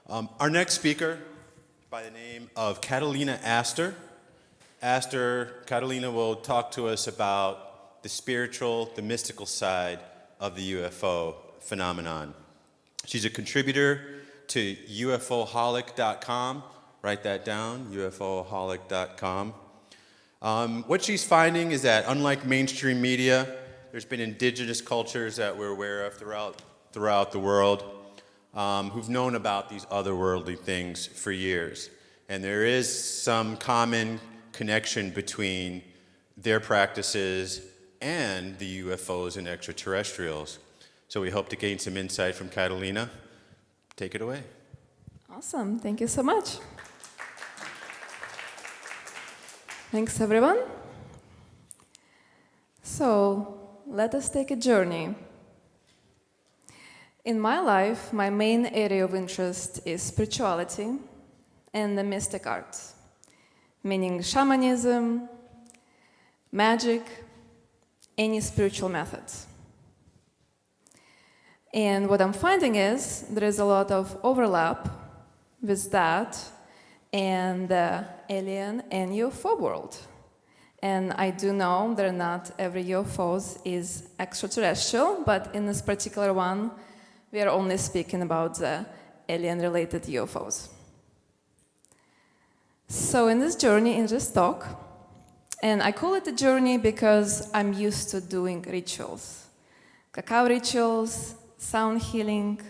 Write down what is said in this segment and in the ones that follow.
Our next speaker, by the name of Katalina Aster. Katalina will talk to us about the spiritual, the mystical side of the UFO phenomenon. She's a contributor to ufoholic.com. Write that down, ufoholic.com. What she's finding is that unlike mainstream media, there's been indigenous cultures that we're aware of throughout the world who've known about these otherworldly things for years. And there is some common connection between their practices and the UFOs and extraterrestrials. So we hope to gain some insight from Katalina. Take it away. Awesome. Thank you so much. Thanks, everyone. So, let us take a journey. In my life, my main area of interest is spirituality and the mystic arts, meaning shamanism, magic, any spiritual methods. And what I'm finding is there is a lot of overlap with that and the alien and UFO world. And I do know that not every UFO is extraterrestrial, but in this particular one, we are only speaking about the alien-related UFOs. So in this journey, in this talk, and I call it a journey because I'm used to doing rituals. Cacao rituals, sound healing,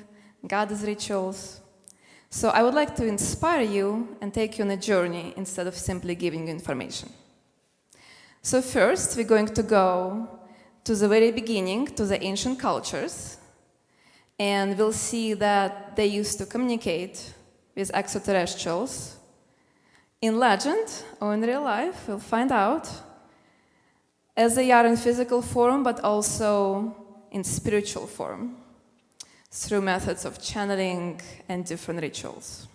goddess rituals. So I would like to inspire you and take you on a journey instead of simply giving you information. So first, we're going to go to the very beginning, to the ancient cultures, and we'll see that they used to communicate with extraterrestrials. In legend or in real life, we'll find out, as they are in physical form, but also in spiritual form, through methods of channeling and different rituals.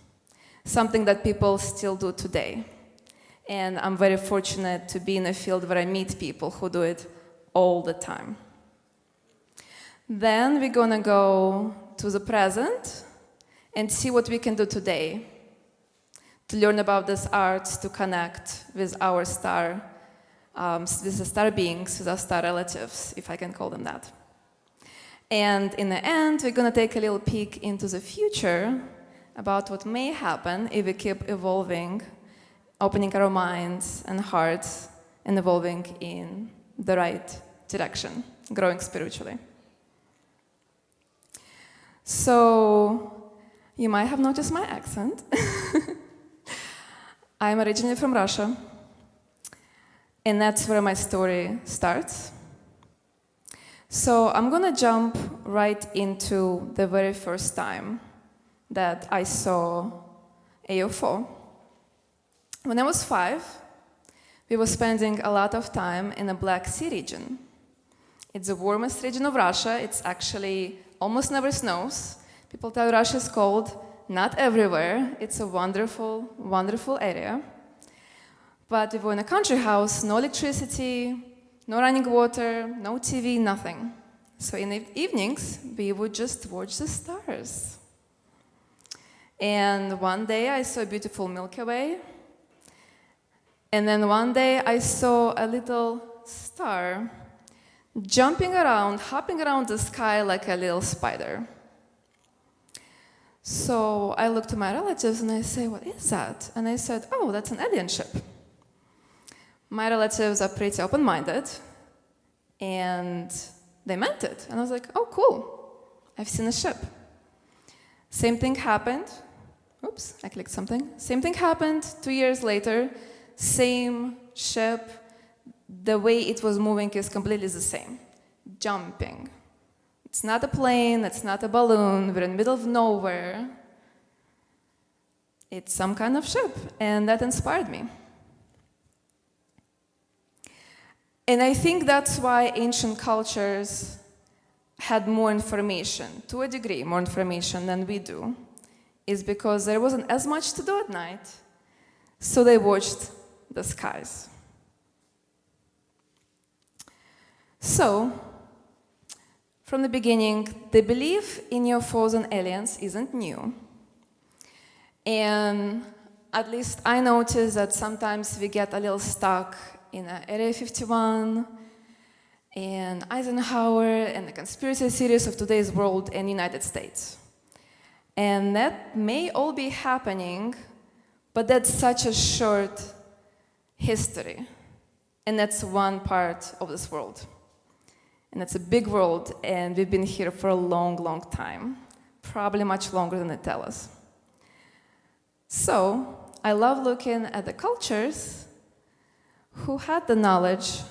Something that people still do today. And I'm very fortunate to be in a field where I meet people who do it all the time. Then we're gonna go to the present and see what we can do today to learn about this art, to connect with our star, with the star beings, with our star relatives, if I can call them that. And in the end, we're gonna take a little peek into the future about what may happen if we keep evolving, opening our minds and hearts, and evolving in the right direction, growing spiritually. So, you might have noticed my accent. I'm originally from Russia, and that's where my story starts. So I'm gonna jump right into the very first time that I saw a UFO. When I was 5, we were spending a lot of time in the Black Sea region. It's the warmest region of Russia. It's actually almost never snows. People tell Russia is cold. Not everywhere. It's a wonderful, wonderful area. But we were in a country house, no electricity, no running water, no TV, nothing. So in the evenings, we would just watch the stars. And one day I saw a beautiful Milky Way. And then one day I saw a little star jumping around, hopping around the sky like a little spider. So I looked to my relatives and I say, "What is that?" And I said, "Oh, that's an alien ship." My relatives are pretty open-minded, and they meant it. And I was like, "Oh, cool, I've seen a ship." Same thing happened. Oops, I clicked something. Same thing happened 2 years later. Same ship. The way it was moving is completely the same. Jumping. It's not a plane, it's not a balloon, we're in the middle of nowhere. It's some kind of ship, and that inspired me. And I think that's why ancient cultures had more information, to a degree more information than we do, is because there wasn't as much to do at night, so they watched the skies. So, from the beginning, the belief in UFOs and aliens isn't new. And at least I notice that sometimes we get a little stuck in Area 51 and Eisenhower and the conspiracy theories of today's world and United States. And that may all be happening, but that's such a short history. And that's one part of this world. And it's a big world, and we've been here for a long, long time. Probably much longer than they tell us. So, I love looking at the cultures who had the knowledge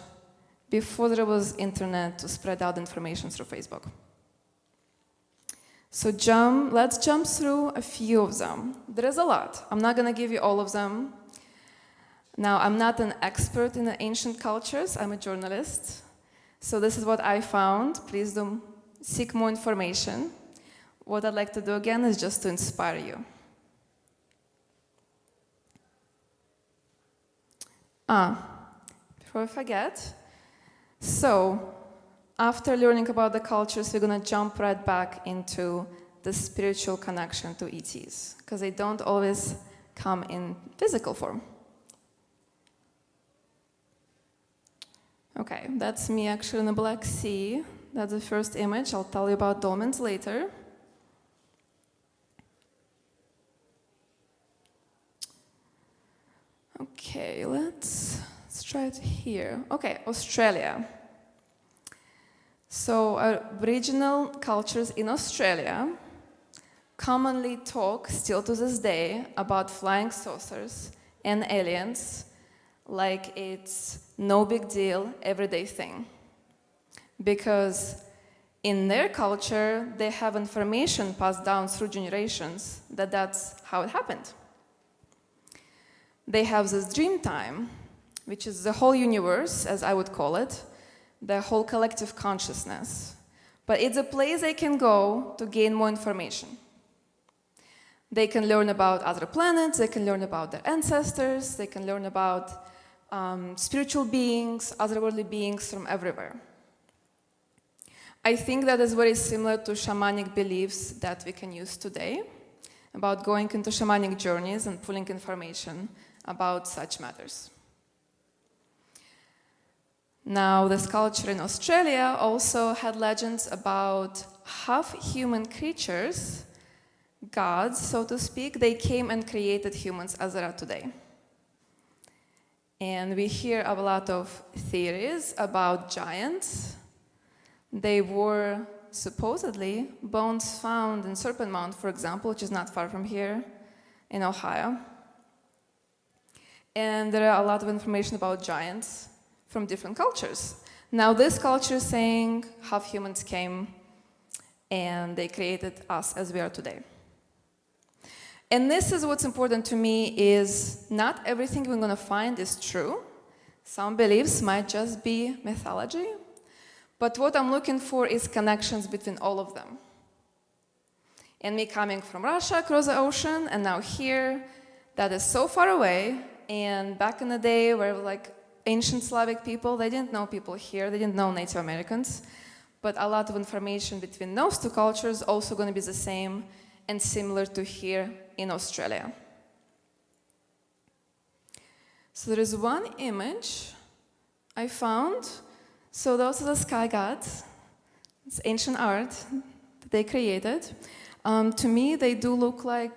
before there was internet to spread out information through Facebook. So let's jump through a few of them. There is a lot. I'm not going to give you all of them. Now, I'm not an expert in the ancient cultures. I'm a journalist. So this is what I found. Please do seek more information. What I'd like to do again is just to inspire you. Before I forget, so after learning about the cultures, we're going to jump right back into the spiritual connection to ETs, because they don't always come in physical form. Okay, that's me actually in the Black Sea. That's the first image. I'll tell you about dolmens later. Okay, let's try it here. Okay, Australia. So Aboriginal cultures in Australia commonly talk, still to this day, about flying saucers and aliens like it's no big deal, everyday thing. Because in their culture, they have information passed down through generations that that's how it happened. They have this dream time, which is the whole universe, as I would call it, the whole collective consciousness. But it's a place they can go to gain more information. They can learn about other planets, they can learn about their ancestors, they can learn about spiritual beings, otherworldly beings from everywhere. I think that is very similar to shamanic beliefs that we can use today, about going into shamanic journeys and pulling information about such matters. Now, this culture in Australia also had legends about half-human creatures, gods, so to speak. They came and created humans as they are today. And we hear a lot of theories about giants. They were supposedly bones found in Serpent Mound, for example, which is not far from here in Ohio. And there are a lot of information about giants from different cultures. Now, this culture is saying half humans came and they created us as we are today. And this is what's important to me, is not everything we're going to find is true. Some beliefs might just be mythology. But what I'm looking for is connections between all of them. And me coming from Russia across the ocean, and now here, that is so far away. And back in the day, where like ancient Slavic people, they didn't know people here, they didn't know Native Americans. But a lot of information between those two cultures also going to be the same and similar to here in Australia. So there is one image I found. So those are the sky gods. It's ancient art that they created. To me, they do look like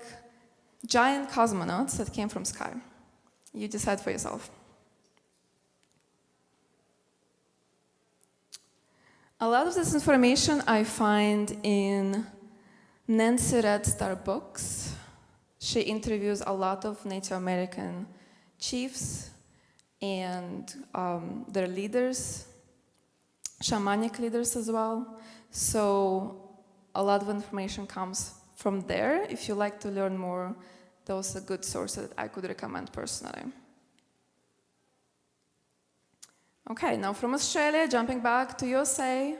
giant cosmonauts that came from sky. You decide for yourself. A lot of this information I find in Nancy Red Star books. She interviews a lot of Native American chiefs and their leaders, shamanic leaders as well. So a lot of information comes from there. If you like to learn more, those are good sources that I could recommend personally. Okay, now from Australia, jumping back to USA,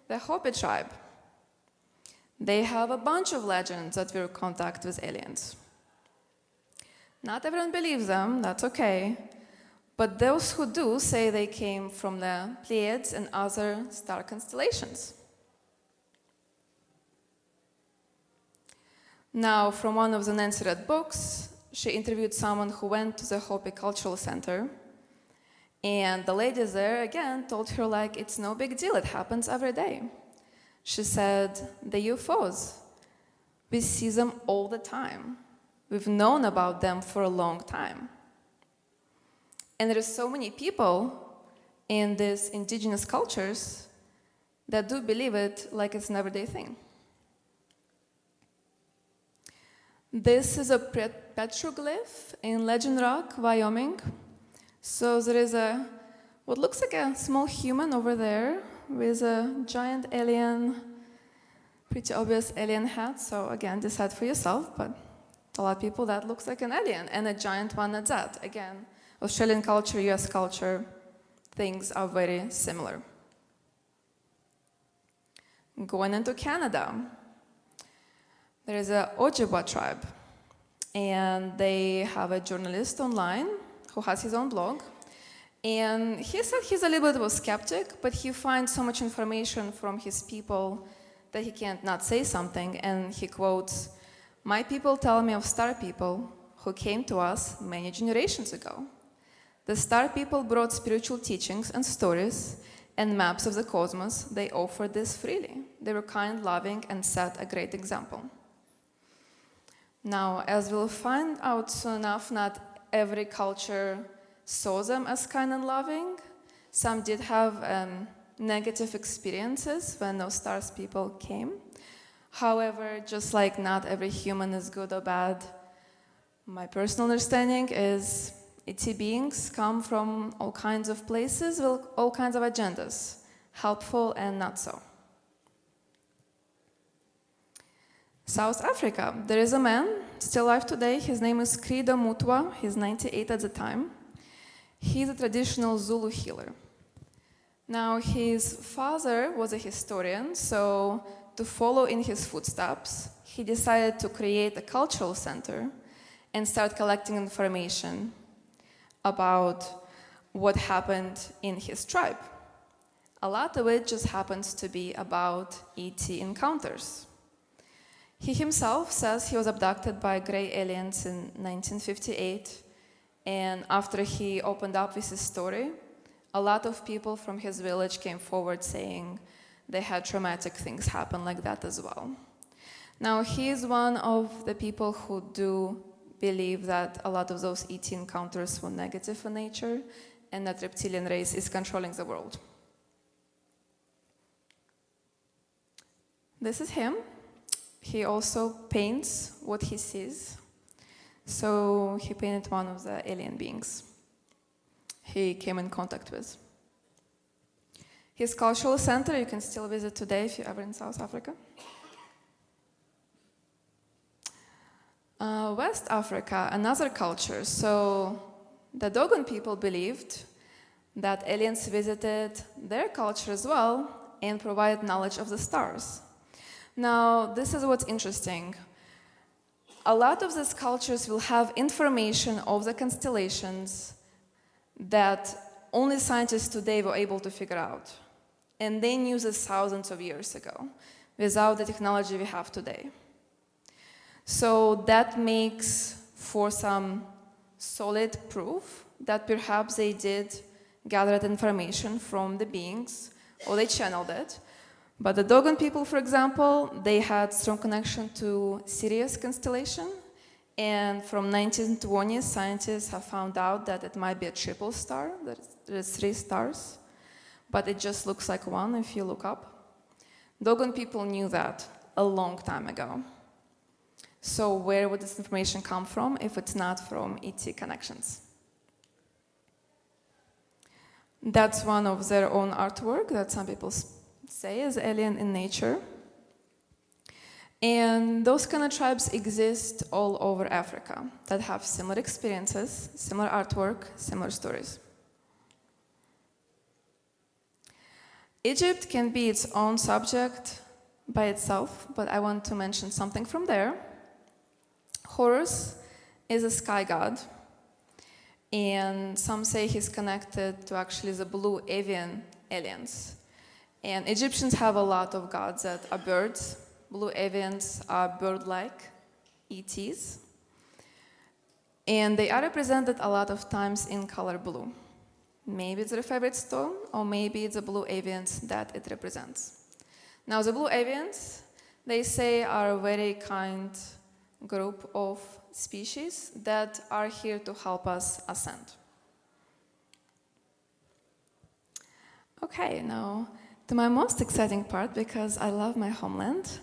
the Hopi tribe. They have a bunch of legends that we're in contact with aliens. Not everyone believes them, that's okay. But those who do say they came from the Pleiades and other star constellations. Now, from one of the Nancy read books, she interviewed someone who went to the Hopi Cultural Center. And the ladies there, again, told her, like, it's no big deal, it happens every day. She said, the UFOs, we see them all the time. We've known about them for a long time. And there are so many people in these indigenous cultures that do believe it like it's an everyday thing. This is a petroglyph in Legend Rock, Wyoming. So there is what looks like a small human over there with a giant alien, pretty obvious alien hat. So again, decide for yourself, but a lot of people that looks like an alien, and a giant one at that. Again, Australian culture, US culture, things are very similar. Going into Canada, there is a Ojibwa tribe, and they have a journalist online who has his own blog. And he said he's a little bit of a skeptic, but he finds so much information from his people that he can't not say something. And he quotes, "My people tell me of star people who came to us many generations ago. The star people brought spiritual teachings and stories and maps of the cosmos. They offered this freely. They were kind, loving, and set a great example." Now, as we'll find out soon enough, not every culture saw them as kind and loving. Some did have negative experiences when those stars people came. However, just like not every human is good or bad, my personal understanding is ET beings come from all kinds of places with all kinds of agendas, helpful and not so. South Africa, there is a man still alive today. His name is Credo Mutwa. He's 98 at the time. He's a traditional Zulu healer. Now, his father was a historian, so to follow in his footsteps, he decided to create a cultural center and start collecting information about what happened in his tribe. A lot of it just happens to be about ET encounters. He himself says he was abducted by gray aliens in 1958, and after he opened up with his story, a lot of people from his village came forward saying they had traumatic things happen like that as well. Now, he is one of the people who do believe that a lot of those ET encounters were negative in nature and that reptilian race is controlling the world. This is him. He also paints what he sees. So he painted one of the alien beings he came in contact with. His cultural center you can still visit today if you're ever in South Africa. West Africa, another culture. So the Dogon people believed that aliens visited their culture as well and provided knowledge of the stars. Now, this is what's interesting. A lot of these cultures will have information of the constellations that only scientists today were able to figure out. And they knew this thousands of years ago, without the technology we have today. So that makes for some solid proof that perhaps they did gather that information from the beings, or they channeled it. But the Dogon people, for example, they had strong connection to Sirius constellation, and from 1920s, scientists have found out that it might be a triple star, that there's 3 stars, but it just looks like one if you look up. Dogon people knew that a long time ago. So where would this information come from if it's not from ET connections? That's one of their own artwork that some people say is alien in nature. And those kind of tribes exist all over Africa that have similar experiences, similar artwork, similar stories. Egypt can be its own subject by itself, but I want to mention something from there. Horus is a sky god, and some say he's connected to actually the blue avian aliens. And Egyptians have a lot of gods that are birds. Blue avians are bird-like ETs. And they are represented a lot of times in color blue. Maybe it's their favorite stone, or maybe it's the blue avians that it represents. Now, the blue avians, they say, are a very kind group of species that are here to help us ascend. Okay, now to my most exciting part, because I love my homeland.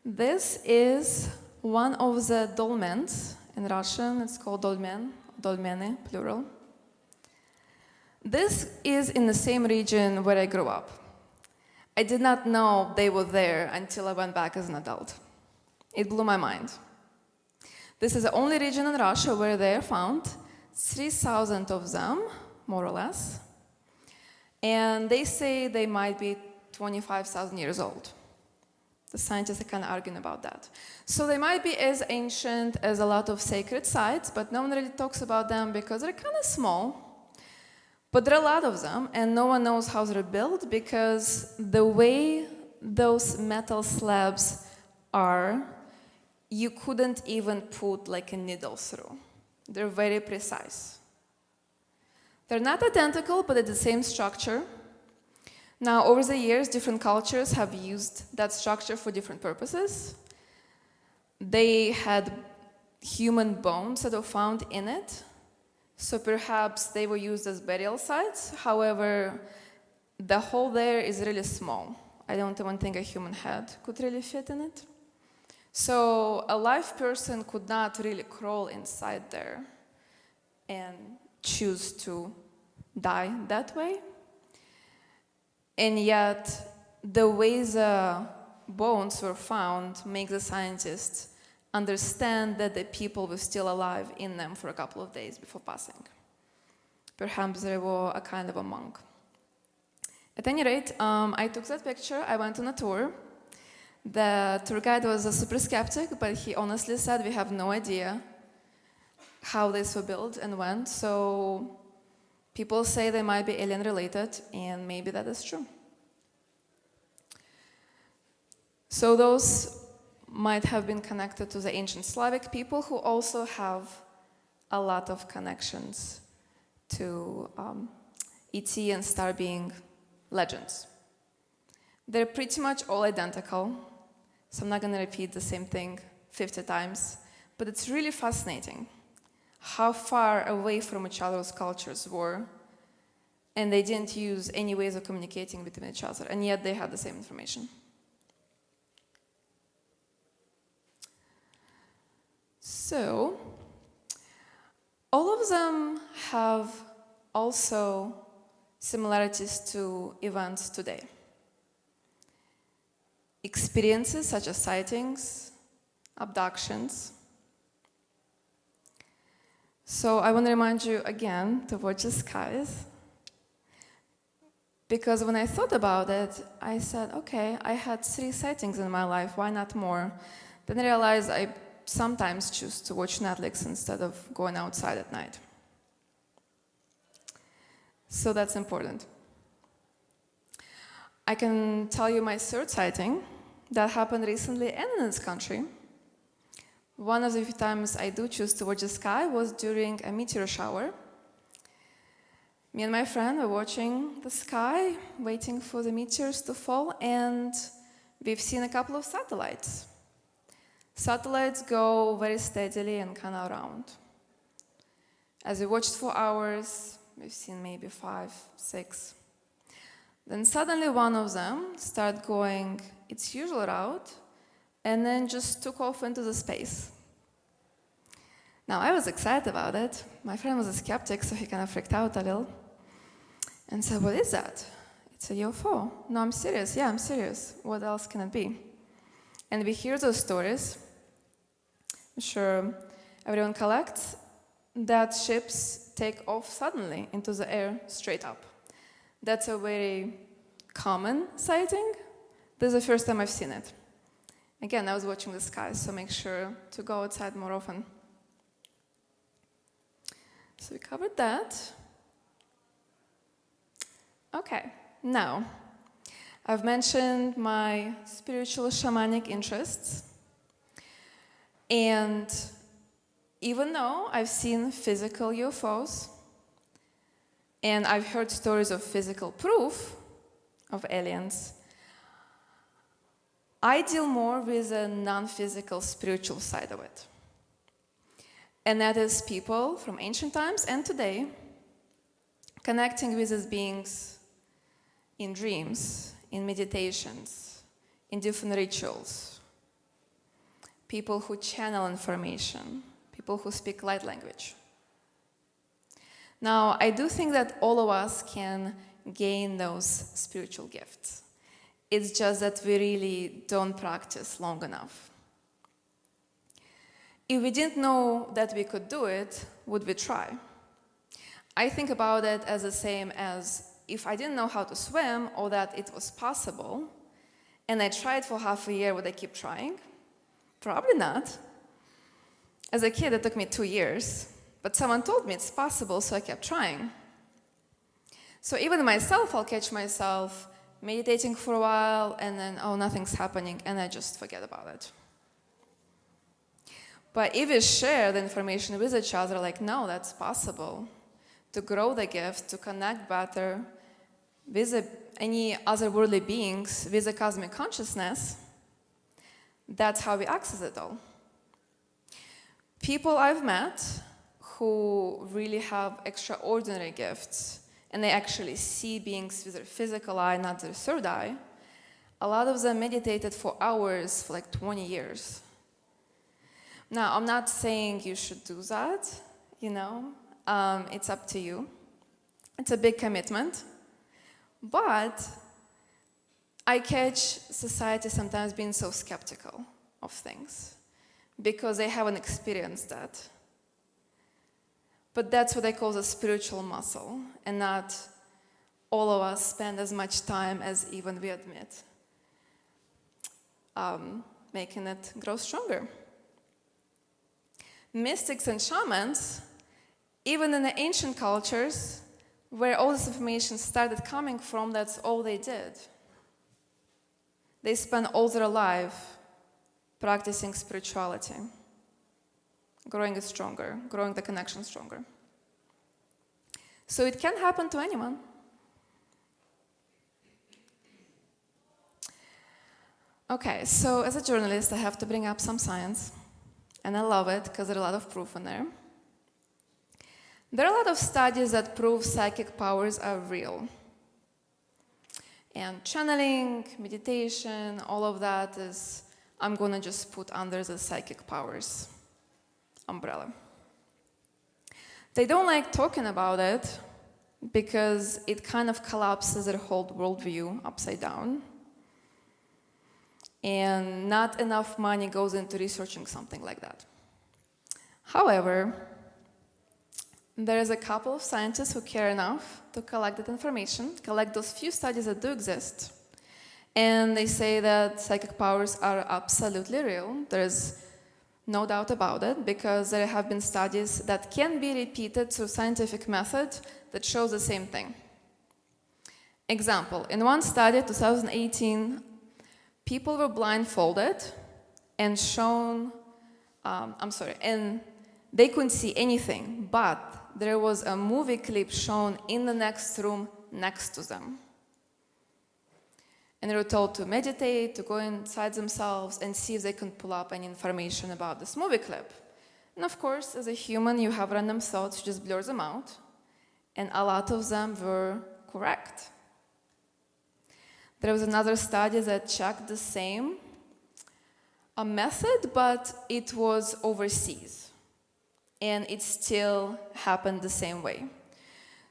This is one of the dolmens. In Russian, it's called dolmen, dolmeny, plural. This is in the same region where I grew up. I did not know they were there until I went back as an adult. It blew my mind. This is the only region in Russia where they are found, 3,000 of them, more or less. And they say they might be 25,000 years old. The scientists are kind of arguing about that. So they might be as ancient as a lot of sacred sites, but no one really talks about them because they're kind of small. But there are a lot of them, and no one knows how they're built because the way those metal slabs are, you couldn't even put like a needle through. They're very precise. They're not identical, but it's the same structure. Now, over the years, different cultures have used that structure for different purposes. They had human bones that were found in it, so perhaps they were used as burial sites. However, the hole there is really small. I don't even think a human head could really fit in it. So a live person could not really crawl inside there and choose to die that way. And yet, the way the bones were found makes the scientists understand that the people were still alive in them for a couple of days before passing. Perhaps they were a kind of a monk. At any rate, I took that picture, I went on a tour. The tour guide was a super skeptic, but he honestly said we have no idea how this was built and when, so people say they might be alien related, and maybe that is true. So those might have been connected to the ancient Slavic people who also have a lot of connections to ET and star being legends. They're pretty much all identical, so I'm not going to repeat the same thing 50 times, but it's really fascinating how far away from each other's cultures were, and they didn't use any ways of communicating between each other, and yet they had the same information. So, all of them have also similarities to events today. Experiences such as sightings, abductions. So I want to remind you again to watch the skies. Because when I thought about it, I said, okay, I had 3 sightings in my life, why not more? Then I realized I sometimes choose to watch Netflix instead of going outside at night. So that's important. I can tell you my 3rd sighting that happened recently and in this country. One of the few times I do choose to watch the sky was during a meteor shower. Me and my friend were watching the sky, waiting for the meteors to fall, and we've seen a couple of satellites. Satellites go very steadily and kind of around. As we watched for hours, we've seen maybe 5, 6. Then suddenly one of them started going its usual route and then just took off into the space. Now, I was excited about it. My friend was a skeptic, so he kind of freaked out a little and said, what is that? It's a UFO. No, I'm serious. Yeah, I'm serious. What else can it be? And we hear those stories. I'm sure everyone collects that ships take off suddenly into the air straight up. That's a very common sighting. This is the first time I've seen it. Again, I was watching the sky, so make sure to go outside more often. So we covered that. Okay, now, I've mentioned my spiritual shamanic interests. And even though I've seen physical UFOs, and I've heard stories of physical proof of aliens, I deal more with a non-physical spiritual side of it. And that is people from ancient times and today connecting with these beings in dreams, in meditations, in different rituals. People who channel information, people who speak light language. Now, I do think that all of us can gain those spiritual gifts. It's just that we really don't practice long enough. If we didn't know that we could do it, would we try? I think about it as the same as if I didn't know how to swim or that it was possible, and I tried for half a year, would I keep trying? Probably not. As a kid, it took me 2 years, but someone told me it's possible, so I kept trying. So even myself, I'll catch myself meditating for a while, and then, oh, nothing's happening, and I just forget about it. But if we share the information with each other, like, no, that's possible, to grow the gift, to connect better with any otherworldly beings, with the cosmic consciousness, that's how we access it all. People I've met who really have extraordinary gifts, and they actually see beings with their physical eye, not their third eye, a lot of them meditated for hours for like 20 years. Now, I'm not saying you should do that, it's up to you. It's a big commitment. But I catch society sometimes being so skeptical of things because they haven't experienced that. But that's what I call the spiritual muscle, and not all of us spend as much time as even we admit, making it grow stronger. Mystics and shamans, even in the ancient cultures, where all this information started coming from, that's all they did. They spent all their life practicing spirituality, growing it stronger, growing the connection stronger. So it can happen to anyone. Okay, so as a journalist, I have to bring up some science, and I love it because there are a lot of proof in there. There are a lot of studies that prove psychic powers are real. And channeling, meditation, all of that is, I'm going to just put under the psychic powers umbrella. They don't like talking about it because it kind of collapses their whole worldview upside down. And not enough money goes into researching something like that. However, there is a couple of scientists who care enough to collect that information, collect those few studies that do exist, and they say that psychic powers are absolutely real. There is no doubt about it, because there have been studies that can be repeated through scientific method that shows the same thing. Example, in one study, 2018, people were blindfolded and shown, and they couldn't see anything, but there was a movie clip shown in the next room next to them. And they were told to meditate, to go inside themselves and see if they can pull up any information about this movie clip. And of course, as a human, you have random thoughts, you just blur them out. And a lot of them were correct. There was another study that checked the same method, but it was overseas. And it still happened the same way.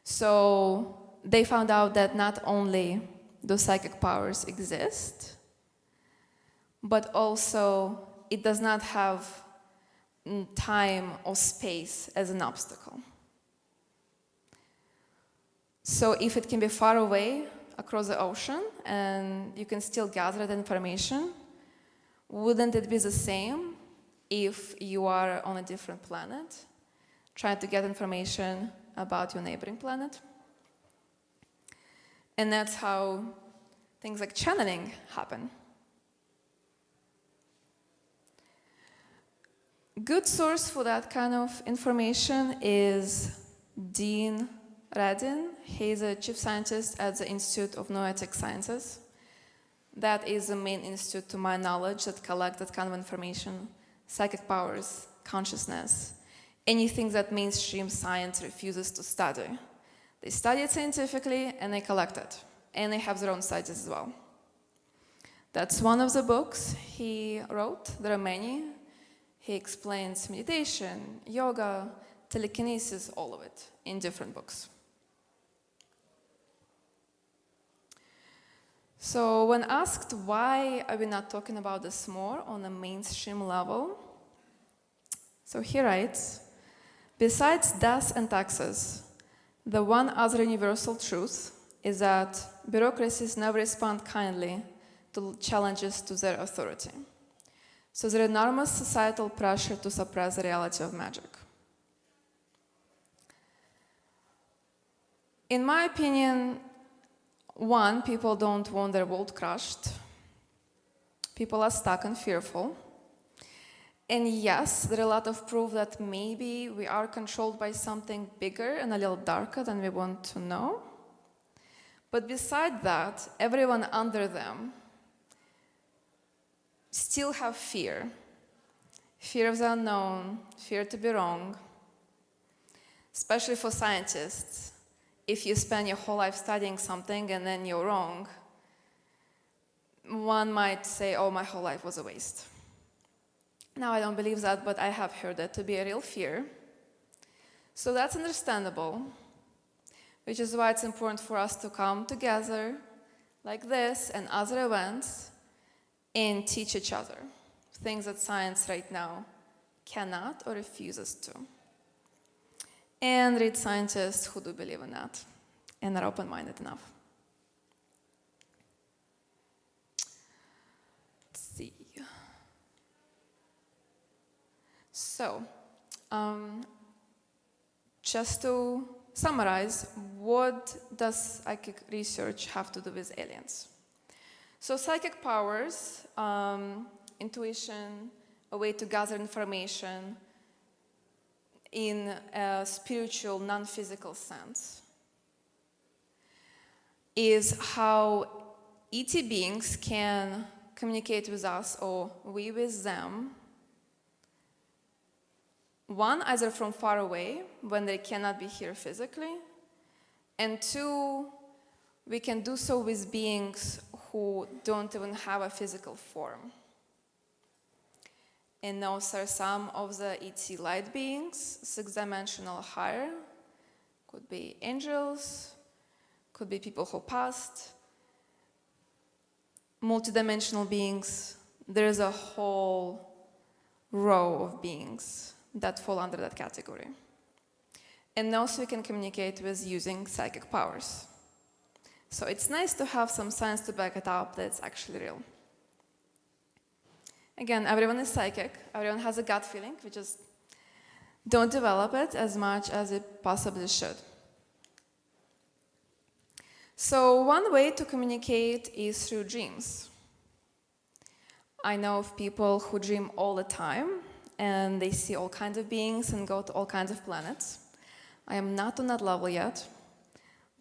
So they found out that not only do psychic powers exist, but also it does not have time or space as an obstacle. So if it can be far away across the ocean and you can still gather that information, wouldn't it be the same if you are on a different planet, trying to get information about your neighboring planet? And that's how things like channeling happen. Good source for that kind of information is Dean Radin. He's a chief scientist at the Institute of Noetic Sciences. That is the main institute, to my knowledge, that collects that kind of information: psychic powers, consciousness, anything that mainstream science refuses to study. They study it scientifically and they collect it. And they have their own studies as well. That's one of the books he wrote. There are many. He explains meditation, yoga, telekinesis, all of it in different books. So when asked why are we not talking about this more on a mainstream level, so he writes, besides death and taxes, the one other universal truth is that bureaucracies never respond kindly to challenges to their authority. So there's enormous societal pressure to suppress the reality of magic. In my opinion, one, people don't want their world crushed. People are stuck and fearful. And yes, there are a lot of proof that maybe we are controlled by something bigger and a little darker than we want to know. But beside that, everyone under them still have fear. Fear of the unknown, fear to be wrong. Especially for scientists. If you spend your whole life studying something and then you're wrong, one might say, oh, my whole life was a waste. Now, I don't believe that, but I have heard that to be a real fear. So that's understandable, which is why it's important for us to come together like this and other events and teach each other things that science right now cannot or refuses to. And read scientists who do believe in that and are open-minded enough. Let's see. So, just to summarize, what does psychic research have to do with aliens? So psychic powers, intuition, a way to gather information in a spiritual, non-physical sense, is how ET beings can communicate with us or we with them. One, either from far away, when they cannot be here physically, and two, we can do so with beings who don't even have a physical form. And those are some of the ET light beings, 6-dimensional higher. Could be angels, could be people who passed, multidimensional beings. There's a whole row of beings that fall under that category. And also we can communicate with using psychic powers. So it's nice to have some science to back it up that's actually real. Again, everyone is psychic, everyone has a gut feeling, we just don't develop it as much as it possibly should. So one way to communicate is through dreams. I know of people who dream all the time, and they see all kinds of beings and go to all kinds of planets. I am not on that level yet,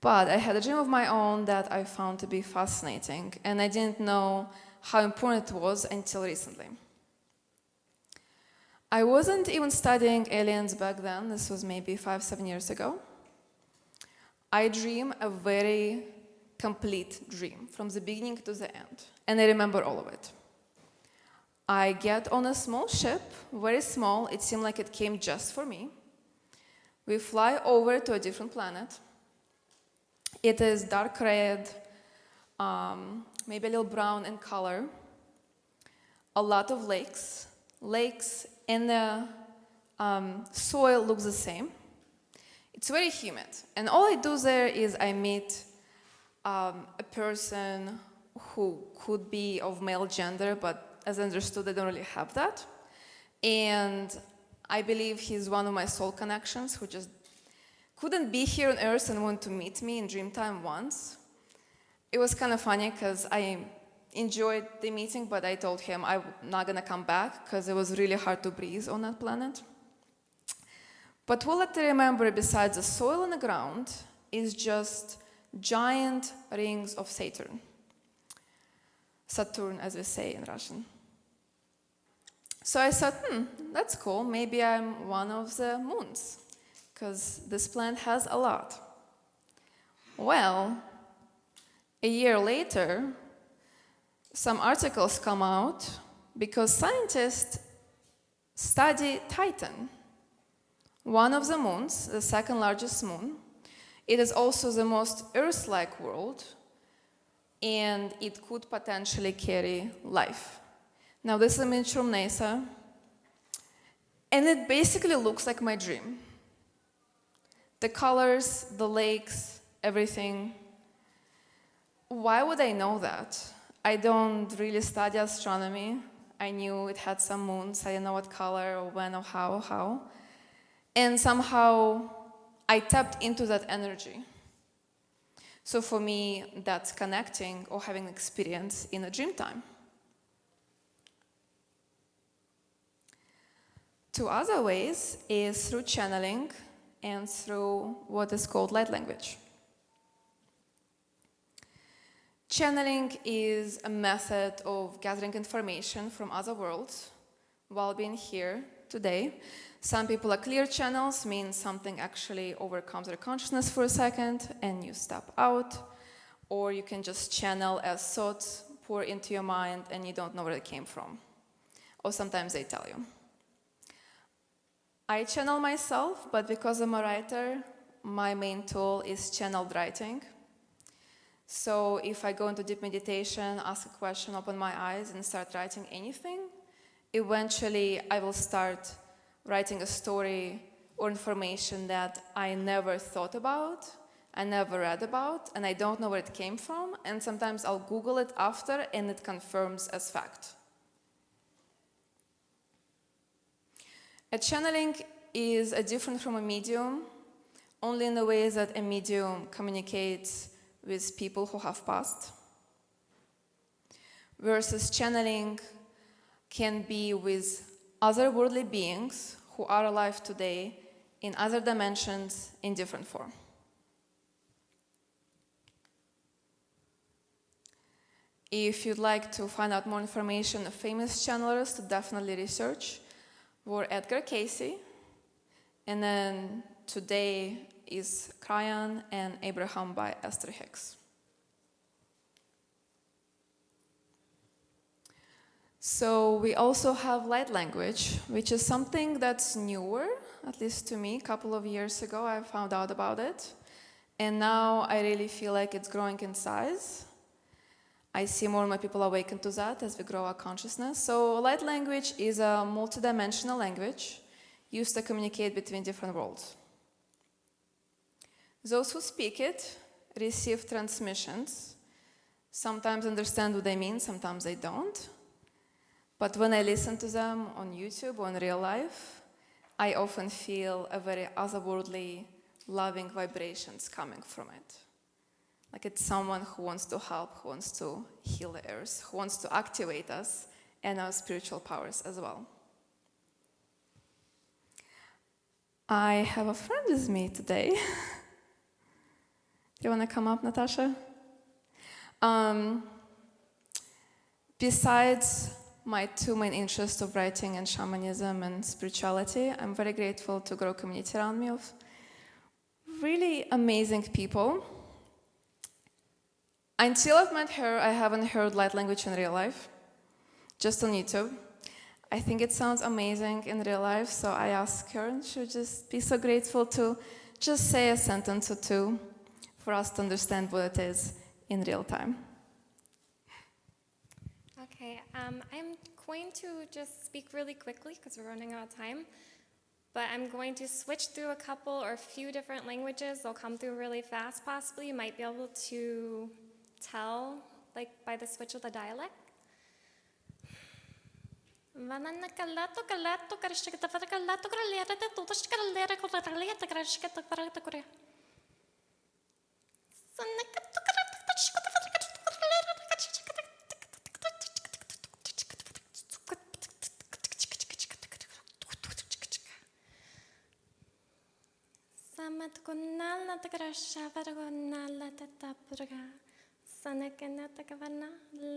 but I had a dream of my own that I found to be fascinating, and I didn't know how important it was until recently. I wasn't even studying aliens back then. This was maybe 5-7 years ago. I dream a very complete dream from the beginning to the end, and I remember all of it. I get on a small ship, very small. It seemed like it came just for me. We fly over to a different planet. It is dark red, maybe a little brown in color. A lot of lakes. Lakes and the soil looks the same. It's very humid. And all I do there is I meet a person who could be of male gender, but as I understood, I don't really have that. And I believe he's one of my soul connections who just couldn't be here on Earth and want to meet me in Dreamtime once. It was kind of funny because I enjoyed the meeting, but I told him I'm not gonna come back because it was really hard to breathe on that planet. But what I remember besides the soil on the ground is just giant rings of Saturn. Saturn, as we say in Russian. So I thought, that's cool. Maybe I'm one of the moons, because this planet has a lot. Well, a year later, some articles come out because scientists study Titan, one of the moons, the second largest moon. It is also the most Earth-like world, and it could potentially carry life. Now, this is an image from NASA, and it basically looks like my dream. The colors, the lakes, everything. Why would I know that? I don't really study astronomy. I knew it had some moons. I didn't know what color or when or how. And somehow I tapped into that energy. So for me, that's connecting or having an experience in a dream time. Two other ways is through channeling and through what is called light language. Channeling is a method of gathering information from other worlds while being here today. Some people are clear channels, means something actually overcomes their consciousness for a second and you step out. Or you can just channel as thoughts pour into your mind and you don't know where it came from. Or sometimes they tell you. I channel myself, but because I'm a writer, my main tool is channeled writing. So if I go into deep meditation, ask a question, open my eyes, and start writing anything, eventually I will start writing a story or information that I never thought about, I never read about, and I don't know where it came from, and sometimes I'll Google it after, and it confirms as fact. A channeling is different from a medium, only in the way that a medium communicates with people who have passed, versus channeling can be with otherworldly beings who are alive today in other dimensions in different form. If you'd like to find out more information of famous channelers to definitely research, were Edgar Casey, and then today is Cryon and Abraham by Esther Hicks. So we also have light language, which is something that's newer, at least to me. A couple of years ago I found out about it, and now I really feel like it's growing in size. I see more and more people awaken to that as we grow our consciousness. So light language is a multidimensional language used to communicate between different worlds. Those who speak it receive transmissions. Sometimes understand what they mean, sometimes they don't. But when I listen to them on YouTube or in real life, I often feel a very otherworldly, loving vibrations coming from it. Like it's someone who wants to help, who wants to heal the earth, who wants to activate us and our spiritual powers as well. I have a friend with me today. Do you want to come up, Natasha? Besides my two main interests of writing and shamanism and spirituality, I'm very grateful to grow a community around me of really amazing people. Until I've met her, I haven't heard light language in real life, just on YouTube. I think it sounds amazing in real life, so I asked her, and she would just be so grateful to just say a sentence or two for us to understand what it is in real time. Okay, I'm going to just speak really quickly because we're running out of time. But I'm going to switch through a couple or a few different languages. They'll come through really fast, possibly. You might be able to tell, like, by the switch of the dialect. Samatkunal natagrasha varagonal tatapurga. Sanakanatakavarna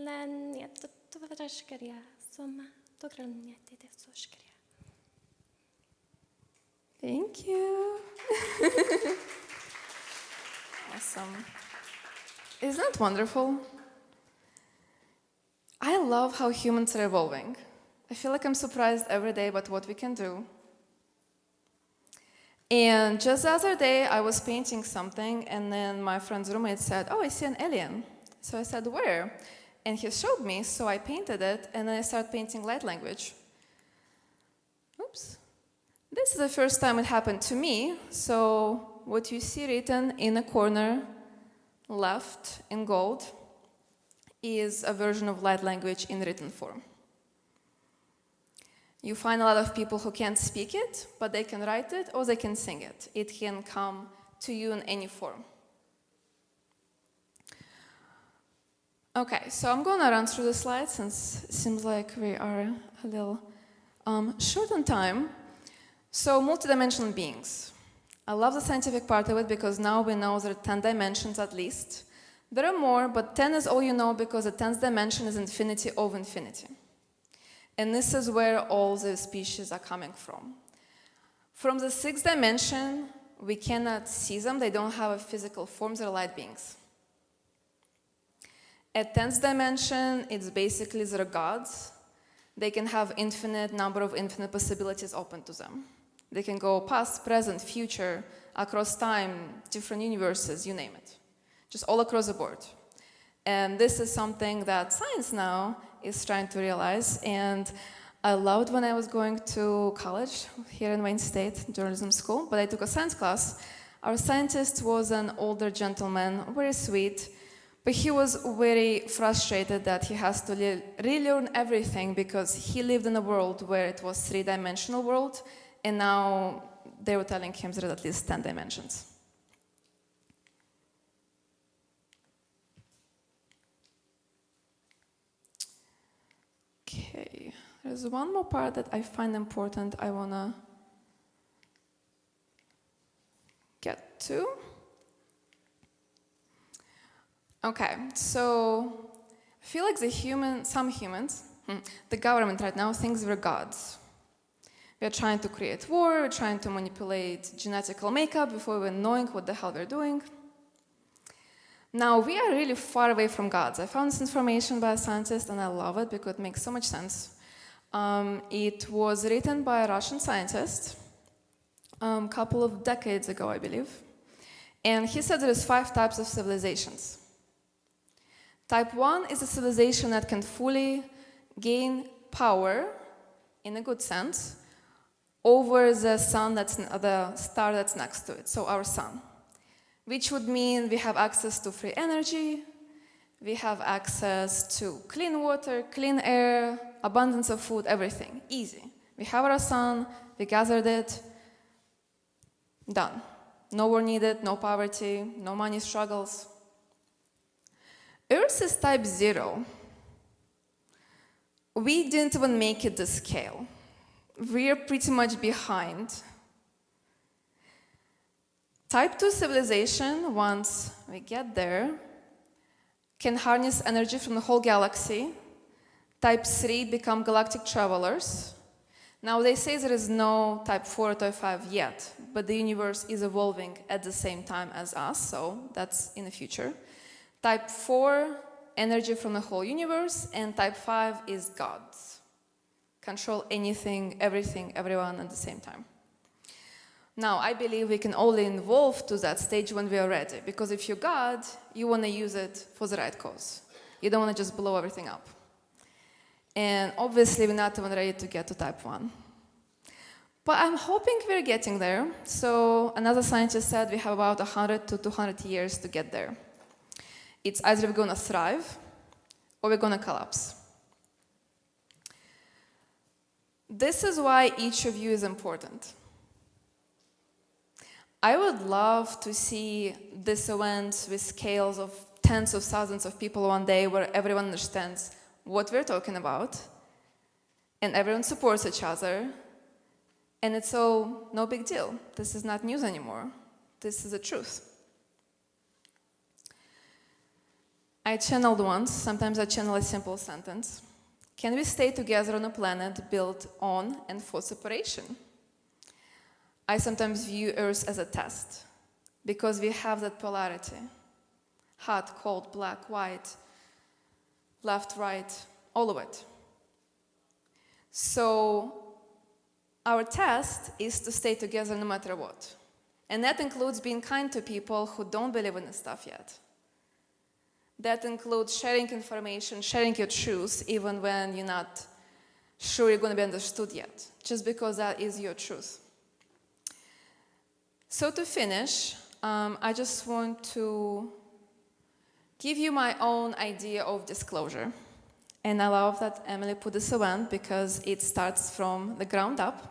lanyatuvrashkarya. Soma tugranyatidasushkarya. Thank you. Awesome. Isn't that wonderful? I love how humans are evolving. I feel like I'm surprised every day about what we can do. And just the other day, I was painting something, and then my friend's roommate said, "Oh, I see an alien." So I said, "Where?" And he showed me, so I painted it, and then I started painting light language. Oops. This is the first time it happened to me, so what you see written in a corner, left in gold, is a version of light language in written form. You find a lot of people who can't speak it, but they can write it or they can sing it. It can come to you in any form. Okay, so I'm going to run through the slides since it seems like we are a little short on time. So, multidimensional beings. I love the scientific part of it because now we know there are 10 dimensions at least. There are more, but 10 is all you know because the 10th dimension is infinity of infinity. And this is where all the species are coming from. From the 6th dimension, we cannot see them. They don't have a physical form. They're light beings. At 10th dimension, it's basically they're gods. They can have infinite number of infinite possibilities open to them. They can go past, present, future, across time, different universes, you name it. Just all across the board. And this is something that science now is trying to realize. And I loved when I was going to college here in Wayne State, journalism school, but I took a science class. Our scientist was an older gentleman, very sweet, but he was very frustrated that he has to relearn everything because he lived in a world where it was three-dimensional world, and now they were telling him there are at least 10 dimensions. Okay, there's one more part that I find important I want to get to. Okay, so I feel like some humans, the government right now thinks we're gods. We're trying to create war, we're trying to manipulate genetical makeup before even knowing what the hell we're doing. Now, we are really far away from gods. I found this information by a scientist and I love it because it makes so much sense. It was written by a Russian scientist a couple of decades ago, I believe. And he said there's 5 types of civilizations. Type 1 is a civilization that can fully gain power, in a good sense, over the sun the star that's next to it, so our sun. Which would mean we have access to free energy, we have access to clean water, clean air, abundance of food, everything. Easy. We have our sun, we gathered it, done. No war needed, no poverty, no money struggles. Earth is type 0. We didn't even make it the scale. We're pretty much behind. Type 2 civilization, once we get there, can harness energy from the whole galaxy. Type 3 become galactic travelers. Now they say there is no type 4 or type 5 yet, but the universe is evolving at the same time as us, so that's in the future. Type 4, energy from the whole universe, and type 5 is gods. Control anything, everything, everyone at the same time. Now, I believe we can only evolve to that stage when we are ready, because if you're God, you want to use it for the right cause. You don't want to just blow everything up. And obviously, we're not even ready to get to type 1. But I'm hoping we're getting there. So another scientist said we have about 100 to 200 years to get there. It's either we're going to thrive or we're going to collapse. This is why each of you is important. I would love to see this event with scales of tens of thousands of people one day where everyone understands what we're talking about and everyone supports each other and it's all no big deal. This is not news anymore. This is the truth. I channeled once, sometimes I channel a simple sentence. Can we stay together on a planet built on and for separation? I sometimes view Earth as a test, because we have that polarity. Hot, cold, black, white, left, right, all of it. So our test is to stay together no matter what. And that includes being kind to people who don't believe in this stuff yet. That includes sharing information, sharing your truth, even when you're not sure you're going to be understood yet, just because that is your truth. So to finish, I just want to give you my own idea of disclosure. And I love that Emily put this event because it starts from the ground up.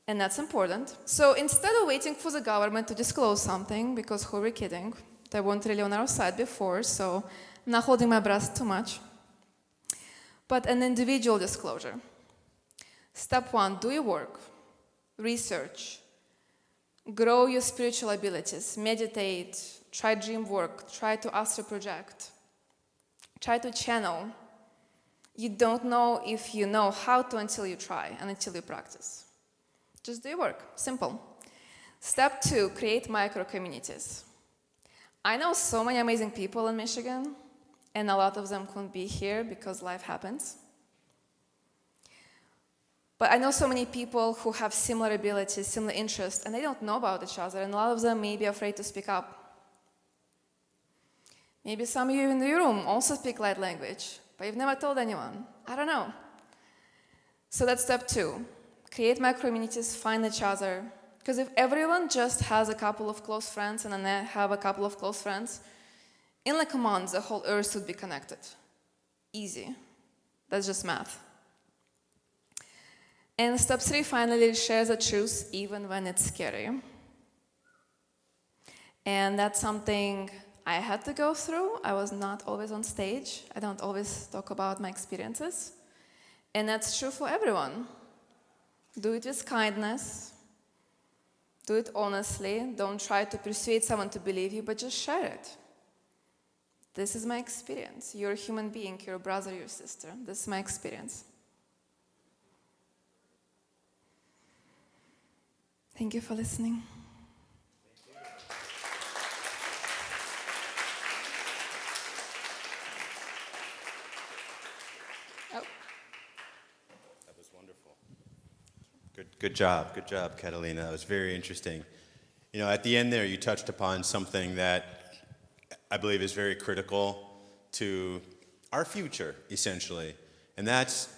And that's important. So instead of waiting for the government to disclose something, because who are we kidding? They weren't really on our side before, so I'm not holding my breath too much. But an individual disclosure. Step 1, do your work. Research. Grow your spiritual abilities. Meditate. Try dream work. Try to astral project. Try to channel. You don't know if you know how to until you try and until you practice. Just do your work. Simple. Step 2, create micro communities. I know so many amazing people in Michigan, and a lot of them couldn't be here because life happens. But I know so many people who have similar abilities, similar interests, and they don't know about each other, and a lot of them may be afraid to speak up. Maybe some of you in the room also speak light language, but you've never told anyone. I don't know. So that's step 2. Create micro-communities, find each other. Because if everyone just has a couple of close friends and then they have a couple of close friends, in like a month, the whole Earth would be connected. Easy. That's just math. And step 3, finally, share the truth even when it's scary. And that's something I had to go through. I was not always on stage. I don't always talk about my experiences. And that's true for everyone. Do it with kindness. Do it honestly. Don't try to persuade someone to believe you, but just share it. This is my experience. You're a human being, you're a brother, your sister. This is my experience. Thank you for listening. Oh. That was wonderful. Good job, Katalina. That was very interesting. You know, at the end there, you touched upon something that I believe is very critical to our future, essentially, and that's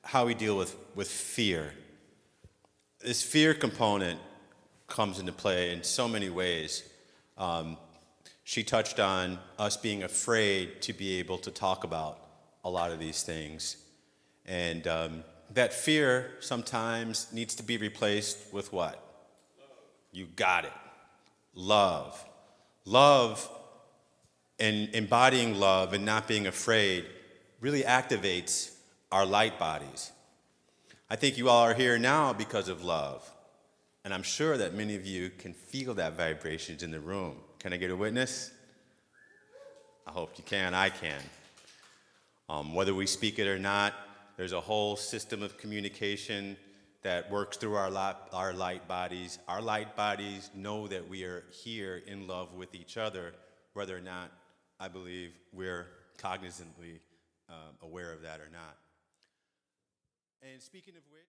how we deal with fear. This fear component comes into play in so many ways. She touched on us being afraid to be able to talk about a lot of these things. And that fear sometimes needs to be replaced with what? You got it. Love. Love and embodying love and not being afraid really activates our light bodies. I think you all are here now because of love. And I'm sure that many of you can feel that vibrations in the room. Can I get a witness? I hope you can. I can. Whether we speak it or not, there's a whole system of communication that works through our light bodies. Our light bodies know that we are here in love with each other, whether or not I believe we're cognizantly aware of that or not. And speaking of which,